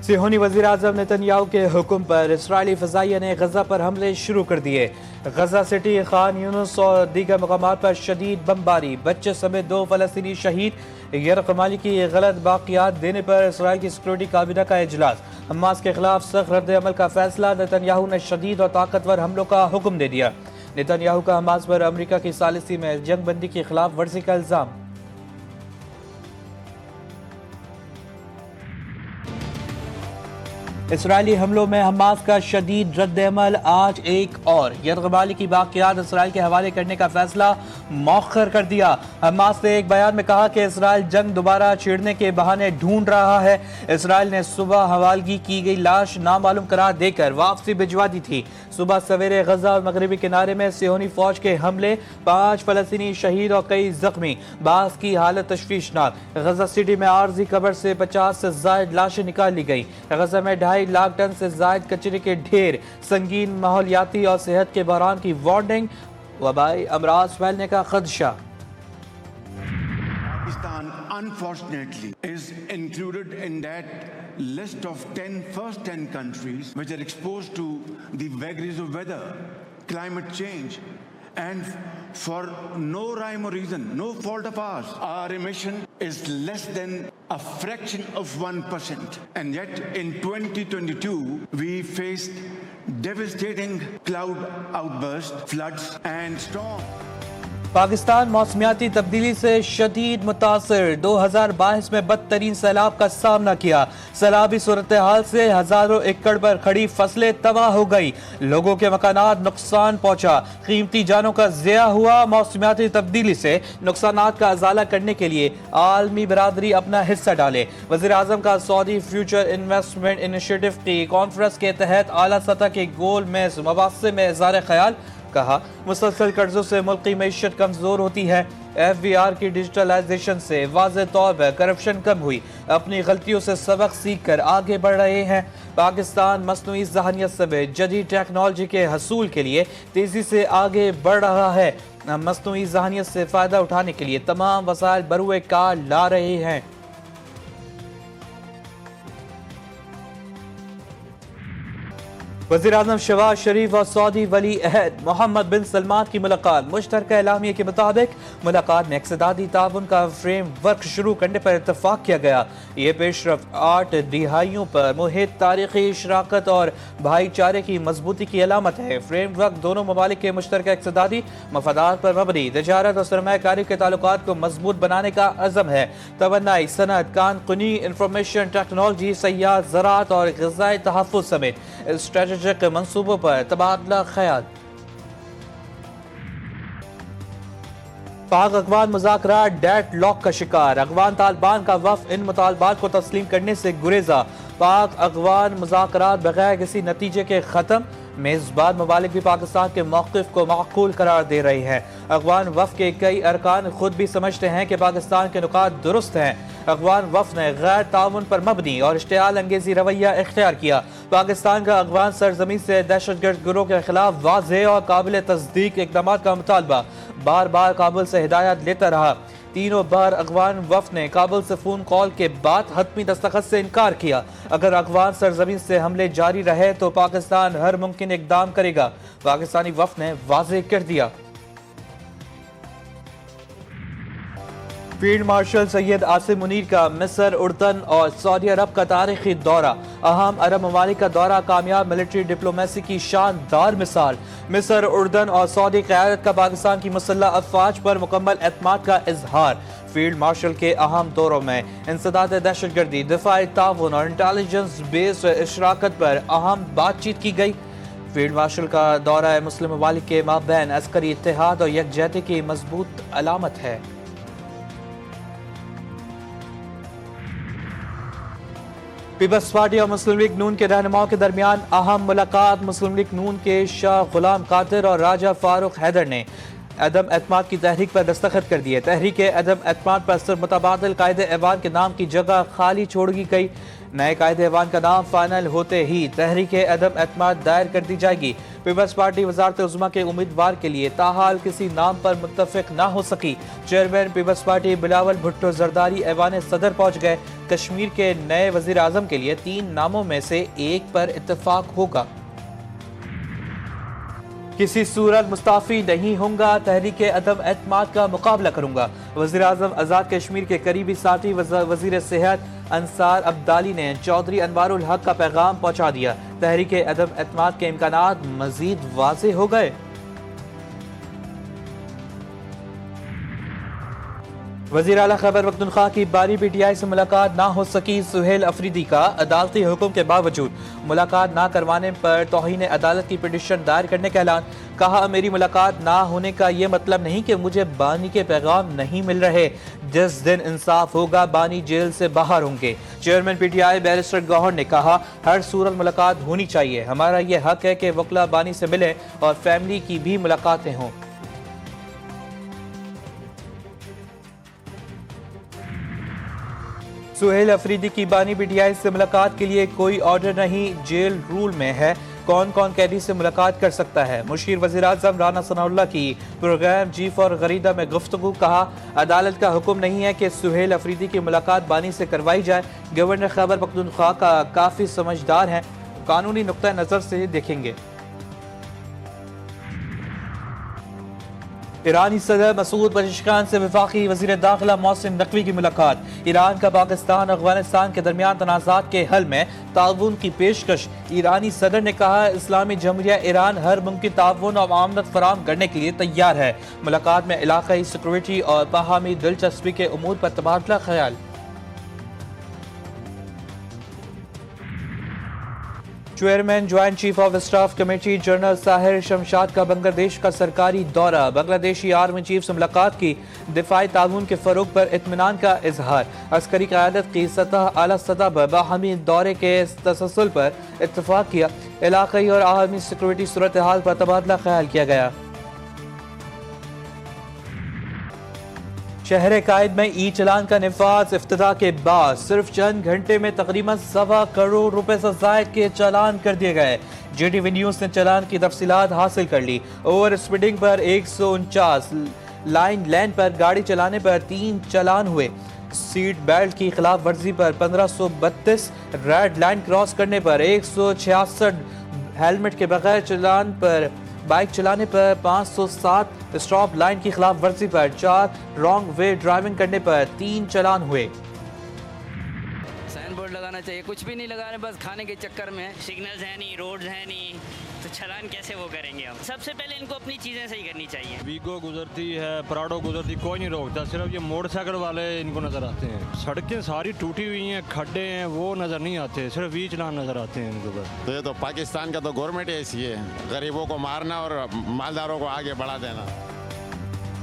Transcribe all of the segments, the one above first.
صہیونی وزیر اعظم نیتن یاہو کے حکم پر اسرائیلی فضائیہ نے غزہ پر حملے شروع کر دیے۔ غزہ سٹی، خان یونس اور دیگر مقامات پر شدید بمباری، بچے سمیت 2 فلسطینی شہید۔ یرغمالی کی غلط باقیات دینے پر اسرائیل کی سیکورٹی کابینہ کا اجلاس۔ حماس کے خلاف سخت رد عمل کا فیصلہ، نیتن یاہو نے شدید اور طاقتور حملوں کا حکم دے دیا۔ نیتن یاہو کا حماس پر امریکہ کی ثالثی میں جنگ بندی کی خلاف ورزی کا الزام۔ اسرائیلی حملوں میں حماس کا شدید رد عمل، آج ایک اور یرغمالی کی باقیات اسرائیل کے حوالے کرنے کا فیصلہ مؤخر کر دیا۔ حماس نے ایک بیان میں کہا کہ اسرائیل جنگ دوبارہ چھیڑنے کے بہانے ڈھونڈ رہا ہے۔ اسرائیل نے صبح حوالگی کی گئی لاش نامعلوم قرار دے کر واپسی بھجوا دی تھی۔ صبح سویرے غزہ اور مغربی کنارے میں صہیونی فوج کے حملے، 5 فلسطینی شہید اور کئی زخمی، بعض کی حالت تشویشناک۔ غزہ سٹی میں عارضی قبر سے 50 سے زائد لاشیں نکال لی گئی۔ غزہ میں 2.5 لاکھ ٹن سے زائد کچرے کے ڈھیر، سنگین ماحولیاتی اور صحت کے بحران کی وارننگ، وبائی امراض پھیلنے کا خدشہ۔ Pakistan, unfortunately, is included in that list of first 10 countries which are exposed to the vagaries of weather, climate change, and for no rhyme or reason, no fault of ours, our emission is less than a fraction of 1%. And yet in 2022, we faced devastating cloud outbursts, floods, and storms. Pakistan موسمیاتی تبدیلی سے شدید متاثر، 2022 میں بدترین سیلاب کا سامنا کیا۔ سیلابی صورتحال سے ہزاروں ایکڑ پر کھڑی فصلیں تباہ ہو گئی، لوگوں کے مکانات نقصان پہنچا، قیمتی جانوں کا ضیاع ہوا۔ موسمیاتی تبدیلی سے نقصانات کا ازالہ کرنے کے لیے عالمی برادری اپنا حصہ ڈالے۔ وزیر اعظم کا سعودی فیوچر انویسٹمنٹ انیشیٹو کی کانفرنس کے تحت اعلیٰ سطح کے گول میز مباحثے میں اظہار خیال، کہا مسلسل قرضوں سے ملکی معیشت کمزور ہوتی ہے۔ FVR کی ڈیجیٹلائزیشن سے واضح طور پر کرپشن کم ہوئی، اپنی غلطیوں سے سبق سیکھ کر آگے بڑھ رہے ہیں۔ پاکستان مصنوعی ذہانت سمیت جدید ٹیکنالوجی کے حصول کے لیے تیزی سے آگے بڑھ رہا ہے۔ مصنوعی ذہانت سے فائدہ اٹھانے کے لیے تمام وسائل بروئے کار لا رہے ہیں۔ وزیر اعظم شہباز شریف اور سعودی ولی عہد محمد بن سلمان کی ملاقات۔ مشترکہ اعلامیے کے مطابق ملاقات میں اقتصادی تعاون کا فریم ورک شروع کرنے پر اتفاق کیا گیا۔ یہ پیش رفت 8 دہائیوں پر محیط، تاریخی شراکت اور بھائی چارے کی مضبوطی کی علامت ہے۔ فریم ورک دونوں ممالک کے مشترکہ اقتصادی مفادات پر مبنی تجارت اور سرمایہ کاری کے تعلقات کو مضبوط بنانے کا عزم ہے۔ توانائی، صنعت، کان کنی، انفارمیشن ٹیکنالوجی، سیاحت، زراعت اور غذائی تحفظ سمیت اسٹریٹجک منصوبوں پر تبادلہ خیال۔ پاک افغان مذاکرات ڈیڈ لاک کا شکار، افغان طالبان کا وفد ان مطالبات کو تسلیم کرنے سے گریزا۔ پاک افغان مذاکرات بغیر کسی نتیجے کے ختم، میزبان ممالک بھی پاکستان کے موقف کو معقول قرار دے رہے ہیں۔ افغان وفد کے کئی ارکان خود بھی سمجھتے ہیں کہ پاکستان کے نکات درست ہیں۔ افغان وفد نے غیر تعاون پر مبنی اور اشتعال انگیزی رویہ اختیار کیا۔ پاکستان کا افغان سرزمین سے دہشت گرد گروہ کے خلاف واضح اور قابل تصدیق اقدامات کا مطالبہ، بار بار کابل سے ہدایات لیتا رہا۔ تینوں بار افغان وفد نے کابل سے فون کال کے بعد حتمی دستخط سے انکار کیا۔ اگر افغان سرزمین سے حملے جاری رہے تو پاکستان ہر ممکن اقدام کرے گا، پاکستانی وفد نے واضح کر دیا۔ فیلڈ مارشل سید عاصم منیر کا مصر، اردن اور سعودی عرب کا تاریخی دورہ، اہم عرب ممالک کا دورہ کامیاب ملٹری ڈپلومیسی کی شاندار مثال۔ مصر، اردن اور سعودی قیادت کا پاکستان کی مسلح افواج پر مکمل اعتماد کا اظہار۔ فیلڈ مارشل کے اہم دوروں میں انسداد دہشت گردی، دفاعی تعاون اور انٹیلیجنس بیسڈ اشراکت پر اہم بات چیت کی گئی۔ فیلڈ مارشل کا دورہ مسلم ممالک کے مابین عسکری اتحاد اور یکجہتی کی مضبوط علامت ہے۔ پیپلز پارٹی اور مسلم لیگ نون کے رہنماؤں کے درمیان اہم ملاقات۔ مسلم لیگ نون کے شاہ غلام قادر اور راجہ فاروق حیدر نے عدم اعتماد کی تحریک پر دستخط کر دیے۔ تحریک عدم اعتماد پر صرف متبادل قائد ایوان کے نام کی جگہ خالی چھوڑ دی گئی۔ नए कायदे ऐवान का नाम फाइनल होते ही तहरीक अदम एतमाद दायर कर दी जाएगी। पीपल्स पार्टी वजारत उज़्मा के उम्मीदवार के लिए ताहाल किसी नाम पर मुत्तफिक ना हो सकी। Chairman Peoples Party Bilawal Bhutto Zardari ऐवान सदर पहुंच गए। कश्मीर के नए वजीर आजम के लिए 3 नामों में से एक पर इत्तेफाक होगा। किसी सूरत मुस्ताफी नहीं होगा, तहरीक अदम एतमाद का मुकाबला करूंगा। वजीर आजम आजाद कश्मीर के करीबी साथी वजीर सेहत अंसार अब्दाली ने चौधरी अनवारुल हक का पैगाम पहुंचा दिया। तहरीक अदम एतमाद के इम्कानात मजीद वाज़ेह हो गए। वज़ीर आला खैबर पख्तूनख्वा की बानी पीटीआई से मुलाकात ना हो सकी। सुहेल अफरीदी का अदालती हुक्म के बावजूद मुलाकात ना करवाने पर तौहीन अदालत की पिटीशन दायर करने का ऐलान। कहा, मेरी मुलाकात ना होने का ये मतलब नहीं कि मुझे बानी के पैगाम नहीं मिल रहे। जिस दिन इंसाफ होगा बानी जेल से बाहर होंगे। चेयरमैन पीटीआई बैरिस्टर गौहर ने कहा, हर सूरत मुलाकात होनी चाहिए। हमारा ये हक है कि वकला बानी से मिले और फैमिली की भी मुलाकातें हों। सुहेल अफरीदी की बानी पीटीआई से मुलाकात के लिए कोई ऑर्डर नहीं, जेल रूल में है कौन कौन कैदी से मुलाकात कर सकता है। मुशीर वज़ीर आज़म राना सनाउल्लाह की प्रोग्राम चीफ और गरीदा में गुफ्तगू। कहा, अदालत का हुक्म नहीं है कि सुहेल अफरीदी की मुलाकात बानी से करवाई जाए। गवर्नर खैबर पख्तूनख्वा का काफ़ी समझदार हैं, कानूनी नुक्ता नज़र से देखेंगे। ईरानी सदर मसूद पज़ेश्कियान से वफाकी वज़ीर दाखिला मोहसिन नकवी की मुलाकात। ईरान का पाकिस्तान अफगानिस्तान के दरमियान तनाज़ात के हल में ताउन की पेशकश। ईरानी सदर ने कहा, इस्लामी जमहूरिया ईरान हर मुमकिन ताउन और आमदन फराहम करने के लिए तैयार है। मुलाकात में इलाकाई सिक्योरिटी और बाहमी दिलचस्पी के उमूर पर तबादला ख्याल। Chairman joint chief of staff committee general Sahir Shamshad का बांग्लादेश का सरकारी दौरा। बांग्लादेशी आर्मी चीफ से मुलाकात की। दिफाई ताउन के फरोग पर इत्मीनान का इजहार। अस्करी क़यादत की आला सतह पर बाहमी दौरे के तसलसल पर इत्तफाक किया। इलाकाई और आलमी सिक्योरिटी सूरत हाल पर तबादला ख्याल किया गया। शहर कायद में ई चलान का निफाज इफ्तिताह के बाद सिर्फ चंद घंटे में तकरीबन 1.25 करोड़ रुपए से ज़ायद के चालान कर दिए गए। JTV न्यूज़ ने चालान की तफसीलात हासिल कर ली। ओवर स्पीडिंग पर 149, लाइन लैंड पर गाड़ी चलाने पर 3 चालान हुए। सीट बेल्ट की खिलाफ वर्जी पर 1532, रेड लाइन क्रॉस करने पर 166, हेलमेट के बगैर चलान पर बाइक चलाने पर 507, स्टॉप लाइन की खिलाफ वर्जी पर 4, रॉन्ग वे ड्राइविंग करने पर 3 चालान हुए। साइन बोर्ड लगाना चाहिए, कुछ भी नहीं लगा रहे, बस खाने के चक्कर में। सिग्नल्स है नहीं, रोड्स है नहीं, तो चालान कैसे वो करेंगे हम। सबसे पहले इनको अपनी चीज़ें सही करनी चाहिए। वीगो गुजरती है, प्राडो गुजरती, कोई नहीं रोकता, सिर्फ ये मोटरसाइकिल वाले इनको नज़र आते हैं। सड़कें सारी टूटी हुई हैं, खड्डे हैं, वो नज़र नहीं आते, सिर्फ वी चलान नज़र आते हैं इनको बस। तो ये तो पाकिस्तान का तो गवर्नमेंट ऐसी है, गरीबों को मारना और मालदारों को आगे बढ़ा देना।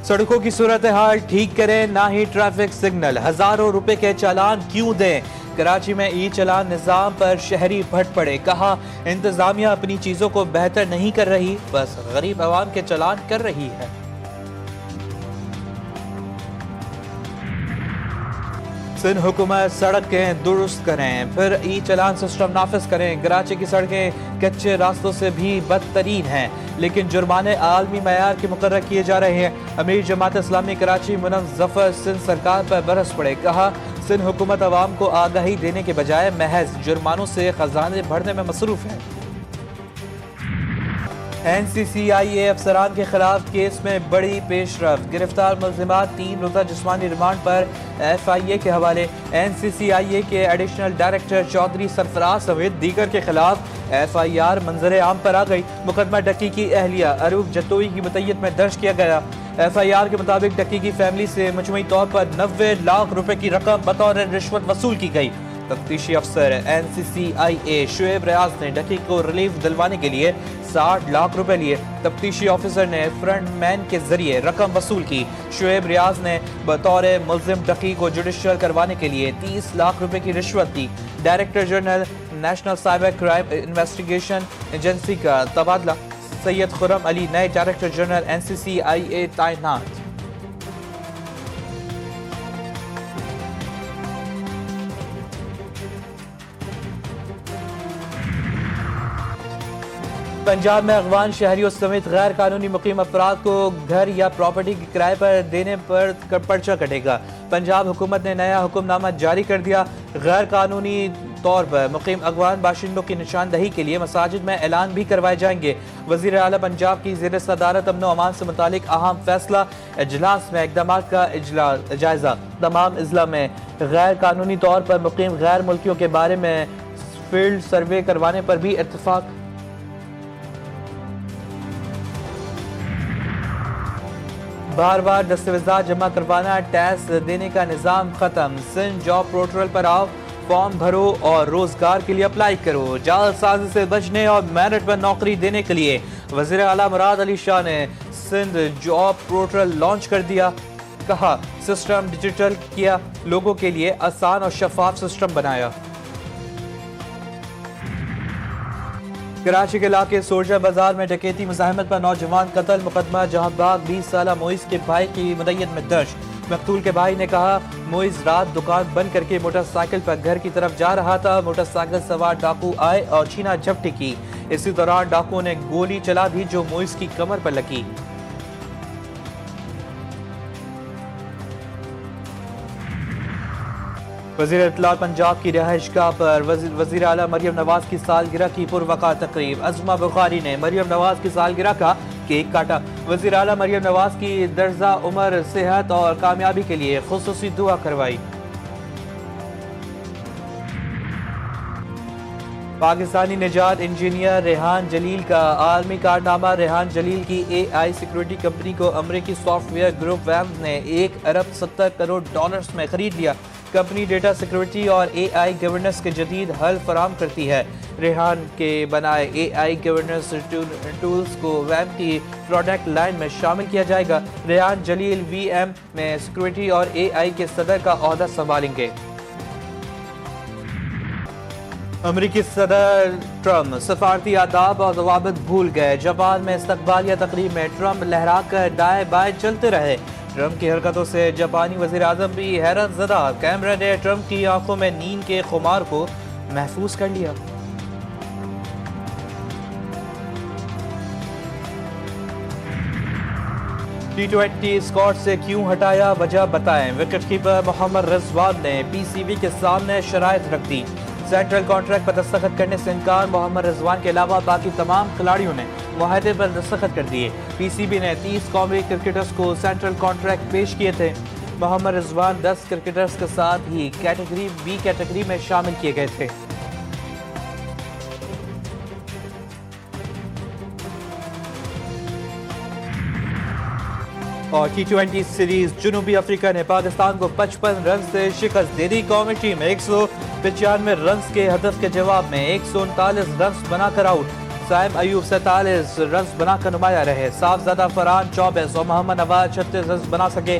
सड़कों की सूरत हाल ठीक करें, ना ही ट्रैफिक सिग्नल। हजारों रुपए के चालान क्यों दें। कराची में ई चलान निज़ाम पर शहरी भट पड़े। कहा, इंतजामिया अपनी चीजों को बेहतर नहीं कर रही, बस गरीब आवाम के चालान कर रही है। सिंध हुकूमत सड़कें दुरुस्त करें, फिर ई चलान सिस्टम नाफिज करें। कराची की सड़कें कच्चे रास्तों से भी बदतरीन हैं, लेकिन जुर्माने आलमी मयार के मुकर्रर किए जा रहे हैं। अमीर जमात इस्लामी कराची मुनव्वर जफर सिंध सरकार पर बरस पड़े। कहा, सिंध हुकूमत अवाम को आगाही देने के बजाय महज जुर्मानों से खजाने भरने में मसरूफ है। NCCIA अफसरान के खिलाफ केस में बड़ी पेशरफ। गिरफ्तार मुलजिमात 3 रोज़ा जिस्मानी रिमांड पर FIA के हवाले। NCCIA के एडिशनल डायरेक्टर चौधरी सरफराज समेत दीगर के खिलाफ FIR मंजर आम पर आ गई। मुकदमा डक्की की अहलिया अरूब जतोई की मुतय्यद में दर्ज किया गया। FIR के मुताबिक डक्की की फैमिली से मजमूई तौर पर 90 लाख रुपए की रकम बतौर रिश्वत वसूल की गई। तफ्तीशी अफसर NCCIA शुएब रियाज ने डक्की को रिलीफ दिलवाने के लिए 60 लाख रुपए लिए। तफ्तीशी ऑफिसर ने फ्रंट मैन के जरिए रकम वसूल की। शुएब रियाज ने बतौर मुल्जिम डक्की को जुडिशियल करवाने के लिए 30 लाख रुपए की रिश्वत दी। Director general national cyber crime investigation agency का तबादला। सैयद खुर्रम अली नए डायरेक्टर जनरल NCCIA तैनात। पंजाब में अफगान शहरियों समेत गैर कानूनी मुकीम अफराद को घर या प्रॉपर्टी के किराए पर देने पर पर्चा कटेगा। पंजाब हुकूमत ने नया हुक्मनामा जारी कर दिया। गैर कानूनी तौर पर मुकीम अफगान बाशिंदों की निशानदही के लिए मसाजिद में ऐलान भी करवाए जाएंगे। वज़ीर आला पंजाब की ज़ेर सदारत अमन व अमान से मुतालिक अहम फैसला, इजलास में इक़दाम का जायजा। तमाम अजला में गैर कानूनी तौर पर मुकीम गैर मुल्कियों के बारे में फील्ड सर्वे करवाने पर भी इत्तफाक। बार बार दस्तावेज़ात जमा करवाना, टैक्स देने का निज़ाम ख़त्म। सिंध जॉब पोर्टल पर आओ, फॉर्म भरो और रोजगार के लिए अप्लाई करो। जालसाजी से बचने और मेरिट पर नौकरी देने के लिए वज़ीर आला मुराद अली शाह ने सिंध जॉब पोर्टल लॉन्च कर दिया। कहा, सिस्टम डिजिटल किया, लोगों के लिए आसान और शफाफ सिस्टम बनाया। कराची के इलाके सोरजा बाजार में डकैती मुज़ाहमत पर नौजवान कत्ल, मुकदमा जहांबाग 20 साला मोइस के भाई की मुदय्यत में दर्ज। मकतूल के भाई ने कहा, मोइस रात दुकान बंद करके मोटरसाइकिल पर घर की तरफ जा रहा था। मोटरसाइकिल सवार डाकू आए और छीना झपटी की। इसी दौरान डाकुओं ने गोली चला दी जो मोइस की कमर पर लगी। वज़ीर इत्तलात पंजाब की रिहाइशगाह पर वज़ीर आला मरियम नवाज की सालगिरह की पुरवकार तकरीब। अज़मा बुखारी ने मरियम नवाज की सालगिरह का केक काटा। वज़ीर आला मरियम नवाज की दर्जा उम्र, सेहत और कामयाबी के लिए खुसूसी दुआ करवाई। पाकिस्तानी निजात इंजीनियर रेहान जलील का आलमी कारनामा। रेहान जलील की AI सिक्योरिटी कंपनी को अमरीकी सॉफ्टवेयर ग्रुप वैम्स ने $1 अरब 70 करोड़ में खरीद लिया। कंपनी डेटा सिक्योरिटी और AI गवर्नेंस के जदीद हल फराम करती है। रेहान के बनाए AI गवर्नेंस टूल्स को वैम की प्रोडक्ट लाइन में शामिल किया जाएगा। रेहान जलील VM में सिक्योरिटी और AI के सदर का ओहदा संभालेंगे। अमरीकी सदर ट्रम्प सफारती आदाब और ज़वाबित भूल गए। जापान में इस्तकबालिया तकरीब में ट्रम्प लहरा कर दाएं बाएं चलते रहे। ट्रम्प की हरकतों से जापानी वज़ीर आज़म भी हैरत ज़दा। कैमरा ने ट्रम्प की आंखों में नींद के खुमार को महफूज कर लिया। T20 स्क्वाड से क्यों हटाया, वजह बताएं। विकेट कीपर मोहम्मद रिजवान ने PCB के सामने शराइत रख दी। सेंट्रल कॉन्ट्रैक्ट पर दस्तखत करने से इनकार। मोहम्मद रिजवान के अलावा बाकी तमाम खिलाड़ियों ने मुआहदे पर दस्तखत कर दिए। PCB ने 30 कौमी क्रिकेटर्स को सेंट्रल कॉन्ट्रैक्ट पेश किए थे। मोहम्मद रिजवान 10 क्रिकेटर्स के साथ ही कैटेगरी B कैटेगरी में शामिल किए गए थे। और T20 सीरीज जनूबी अफ्रीका ने पाकिस्तान को 55 रन से शिकस्त दे दी। कौमी टीम 195 रन के हदफ के जवाब में 139 रन बनाकर आउट। साइम अयूब 47 रन बनाकर नुमाया रहे। साफजादा फरहान 24 और मोहम्मद नवाज 36 रन बना सके।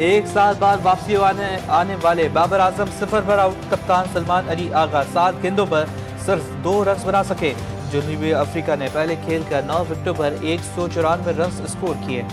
एक साल बाद वापसी आने वाले बाबर आजम 0 पर आउट। कप्तान सलमान अली आगा 7 गेंदों पर सिर्फ 2 रन बना सके। जनूबी अफ्रीका ने पहले खेल कर 9 विकेटों पर 194 रन स्कोर किए।